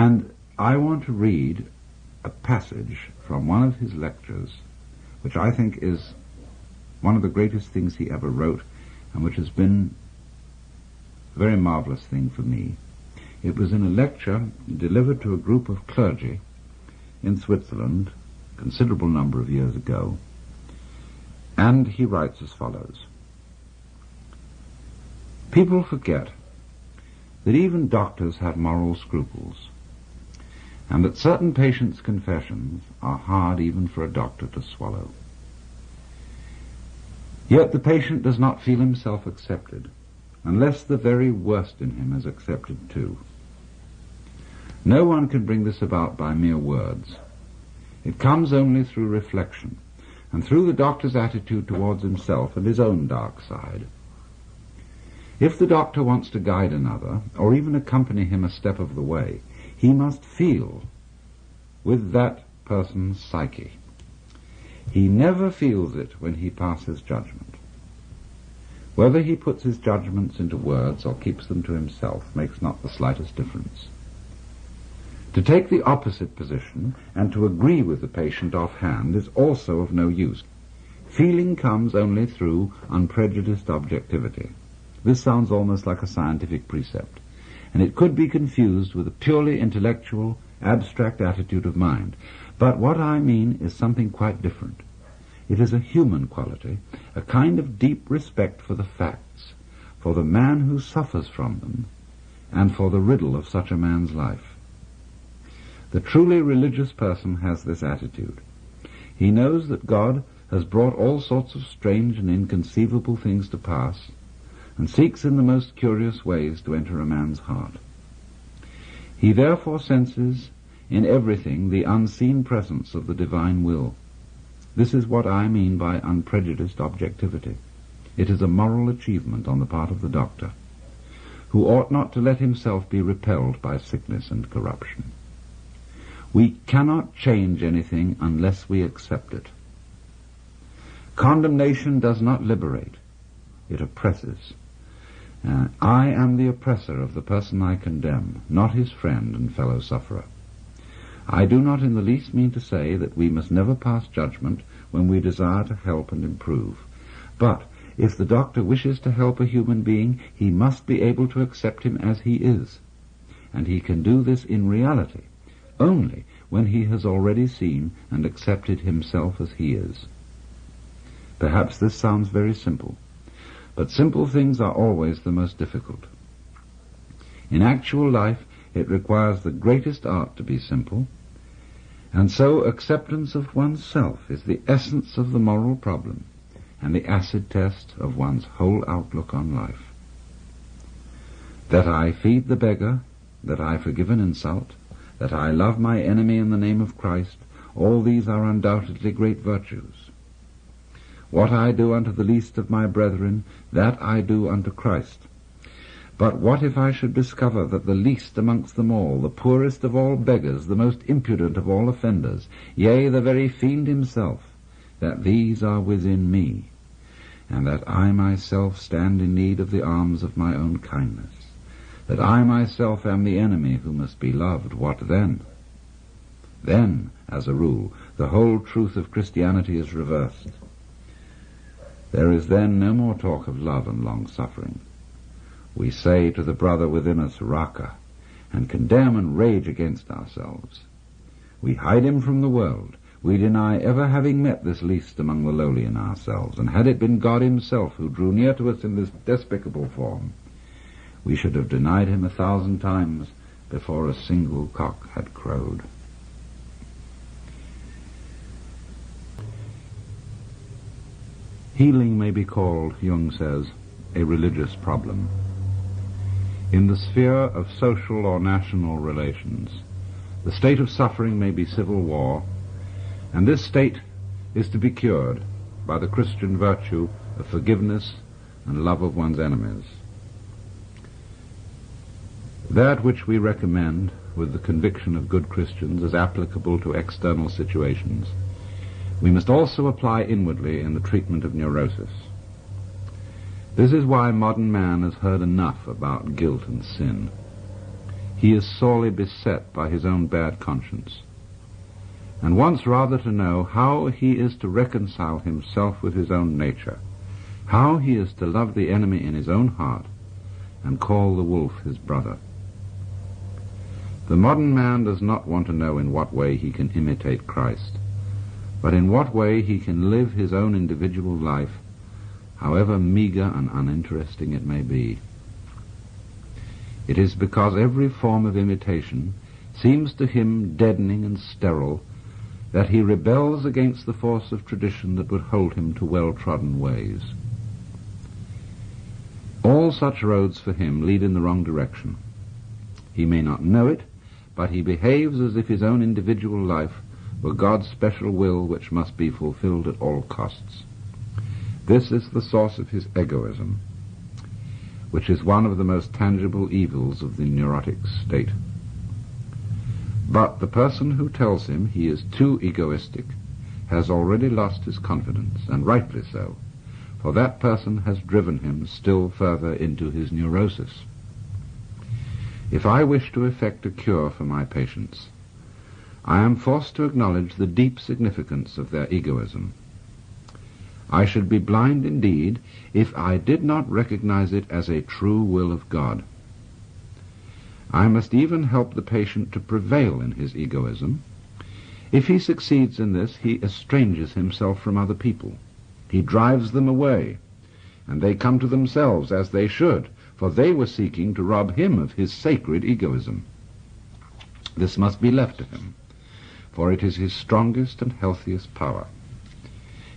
And I want to read a passage from one of his lectures, which I think is one of the greatest things he ever wrote, and which has been a very marvelous thing for me. It was in a lecture delivered to a group of clergy in Switzerland a considerable number of years ago, and he writes as follows. People forget that even doctors have moral scruples, and that certain patients' confessions are hard even for a doctor to swallow. Yet the patient does not feel himself accepted, unless the very worst in him is accepted too. No one can bring this about by mere words. It comes only through reflection, and through the doctor's attitude towards himself and his own dark side. If the doctor wants to guide another, or even accompany him a step of the way, he must feel with that person's psyche. He never feels it when he passes judgment. Whether he puts his judgments into words or keeps them to himself makes not the slightest difference. To take the opposite position and to agree with the patient offhand is also of no use. Feeling comes only through unprejudiced objectivity. This sounds almost like a scientific precept, and it could be confused with a purely intellectual, abstract attitude of mind. But what I mean is something quite different. It is a human quality, a kind of deep respect for the facts, for the man who suffers from them, and for the riddle of such a man's life. The truly religious person has this attitude. He knows that God has brought all sorts of strange and inconceivable things to pass, and seeks in the most curious ways to enter a man's heart. He therefore senses in everything the unseen presence of the divine will. This is what I mean by unprejudiced objectivity. It is a moral achievement on the part of the doctor, who ought not to let himself be repelled by sickness and corruption. We cannot change anything unless we accept it. Condemnation does not liberate, it oppresses. I am the oppressor of the person I condemn, not his friend and fellow sufferer. I do not in the least mean to say that we must never pass judgment when we desire to help and improve. But if the doctor wishes to help a human being, he must be able to accept him as he is. And he can do this in reality only when he has already seen and accepted himself as he is. Perhaps this sounds very simple, but simple things are always the most difficult. In actual life, it requires the greatest art to be simple, and so acceptance of oneself is the essence of the moral problem and the acid test of one's whole outlook on life. That I feed the beggar, that I forgive an insult, that I love my enemy in the name of Christ, all these are undoubtedly great virtues. What I do unto the least of my brethren, that I do unto Christ. But what if I should discover that the least amongst them all, the poorest of all beggars, the most impudent of all offenders, yea, the very fiend himself, that these are within me, and that I myself stand in need of the alms of my own kindness, that I myself am the enemy who must be loved, what then? Then, as a rule, the whole truth of Christianity is reversed. There is then no more talk of love and long-suffering. We say to the brother within us, Raka, and condemn and rage against ourselves. We hide him from the world. We deny ever having met this least among the lowly in ourselves, and had it been God himself who drew near to us in this despicable form, we should have denied him 1,000 times before a single cock had crowed. Healing may be called, Jung says, a religious problem. In the sphere of social or national relations, the state of suffering may be civil war, and this state is to be cured by the Christian virtue of forgiveness and love of one's enemies. That which we recommend with the conviction of good Christians is applicable to external situations. We must also apply inwardly in the treatment of neurosis. This is why modern man has heard enough about guilt and sin. he is sorely beset by his own bad conscience, and wants rather to know how he is to reconcile himself with his own nature, how he is to love the enemy in his own heart, and call the wolf his brother. The modern man does not want to know in what way he can imitate Christ, but in what way he can live his own individual life, however meager and uninteresting it may be. It is because every form of imitation seems to him deadening and sterile that he rebels against the force of tradition that would hold him to well-trodden ways. All such roads for him lead in the wrong direction. He may not know it, but he behaves as if his own individual life were God's special will which must be fulfilled at all costs. This is the source of his egoism, which is one of the most tangible evils of the neurotic state. But the person who tells him he is too egoistic has already lost his confidence, and rightly so, for that person has driven him still further into his neurosis. If I wish to effect a cure for my patients, I am forced to acknowledge the deep significance of their egoism. I should be blind indeed if I did not recognize it as a true will of God. I must even help the patient to prevail in his egoism. If he succeeds in this, he estranges himself from other people. He drives them away, and they come to themselves as they should, for they were seeking to rob him of his sacred egoism. This must be left to him, for it is his strongest and healthiest power.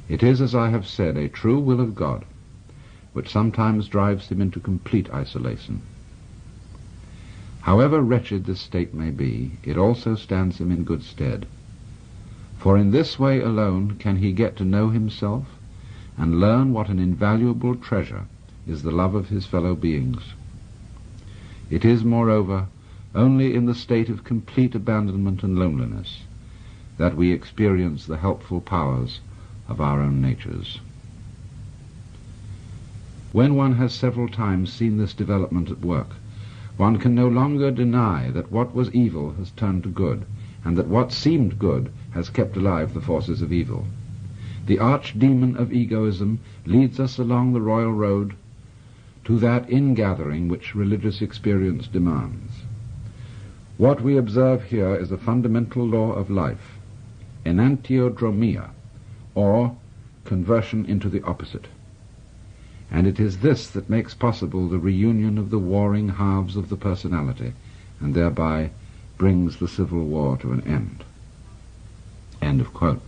It is, as I have said, a true will of God, which sometimes drives him into complete isolation. However wretched this state may be, it also stands him in good stead, for in this way alone can he get to know himself and learn what an invaluable treasure is the love of his fellow beings. It is, moreover, only in the state of complete abandonment and loneliness that we experience the helpful powers of our own natures. When one has several times seen this development at work, one can no longer deny that what was evil has turned to good, and that what seemed good has kept alive the forces of evil. The archdemon of egoism leads us along the royal road to that ingathering which religious experience demands. What we observe here is a fundamental law of life, enantiodromia, or conversion into the opposite. And it is this that makes possible the reunion of the warring halves of the personality, and thereby brings the civil war to an end. End of quote.